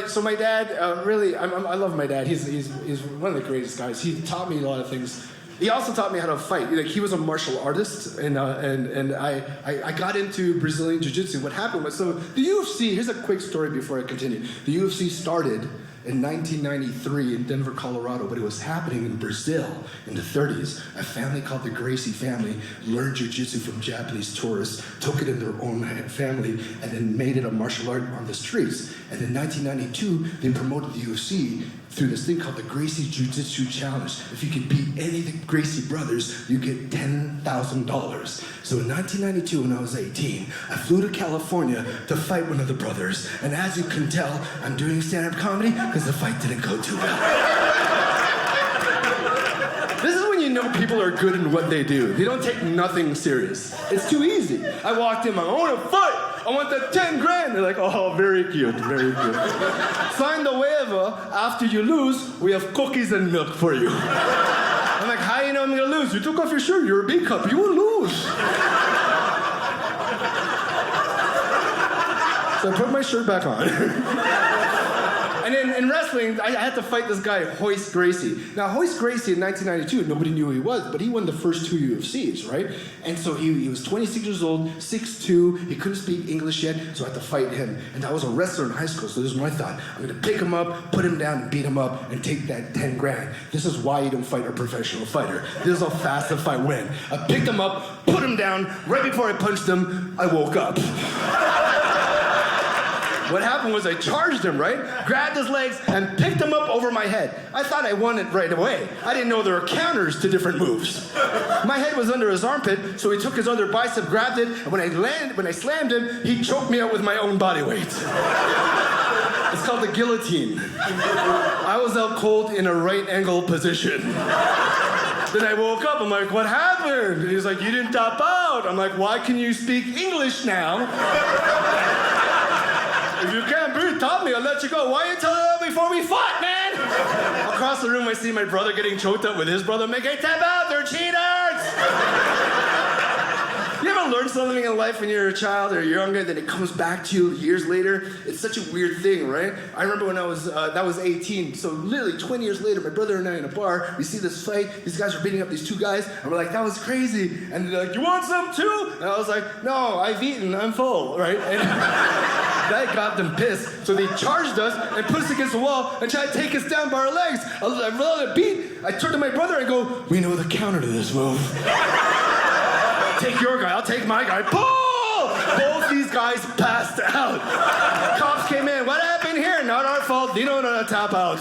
So my dad, really, I love my dad. He's one of the greatest guys. He taught me a lot of things. He also taught me how to fight. Like, he was a martial artist, and I got into Brazilian Jiu-Jitsu. What happened was, so the UFC, here's a quick story before I continue. The UFC started in 1993 in Denver, Colorado, but it was happening in Brazil in the 30s. A family called the Gracie family learned jiu-jitsu from Japanese tourists, took it in their own family, and then made it a martial art on the streets. And in 1992, they promoted the UFC through this thing called the Gracie Jiu-Jitsu Challenge. If you could beat any of the Gracie brothers, you get $10,000. So in 1992, when I was 18, I flew to California to fight one of the brothers. And as you can tell, I'm doing stand-up comedy because the fight didn't go too well. This is when you know people are good in what they do. They don't take nothing serious. It's too easy. I walked in, I want to fight. I want the 10 grand. They're like, oh, very cute, very cute. Sign the waiver. After you lose, we have cookies and milk for you. I'm like, how you know I'm gonna lose? You took off your shirt, you're a B cup, you will lose. So I put my shirt back on. And then in wrestling, I had to fight this guy, Royce Gracie. Now, Royce Gracie in 1992, nobody knew who he was, but he won the first 2 UFCs, right? And so he was 26 years old, 6'2", he couldn't speak English yet, so I had to fight him. And I was a wrestler in high school, so this is my thought. I'm gonna pick him up, put him down, and beat him up, and take that 10 grand. This is why you don't fight a professional fighter. This is how fast the fight went. I picked him up, put him down, right before I punched him, I woke up. What happened was I charged him, right? Grabbed his legs and picked him up over my head. I thought I won it right away. I didn't know there were counters to different moves. My head was under his armpit, so he took his other bicep, grabbed it, and when I slammed him, he choked me out with my own body weight. It's called the guillotine. I was out cold in a right angle position. Then I woke up, I'm like, what happened? And he's like, you didn't tap out. I'm like, why can you speak English now? If you can't breathe, tell me, I'll let you go. Why you telling me before we fought, man? Across the room, I see my brother getting choked up with his brother. I'm like, hey, tap out, they're cheaters! You ever learn something in life when you're a child or younger, then it comes back to you years later? It's such a weird thing, right? I remember when I was, that was 18, so literally 20 years later, my brother and I in a bar, we see this fight, these guys are beating up these 2 guys, and we're like, that was crazy. And they're like, you want some too? And I was like, no, I've eaten, I'm full, right? And that got them pissed, so they charged us and put us against the wall and tried to take us down by our legs. I let it beat. I turned to my brother and go, we know the counter to this move. Take your guy, I'll take my guy. Pull! Both these guys passed out. Cops came in. What happened here? Not our fault. They don't know how to tap out.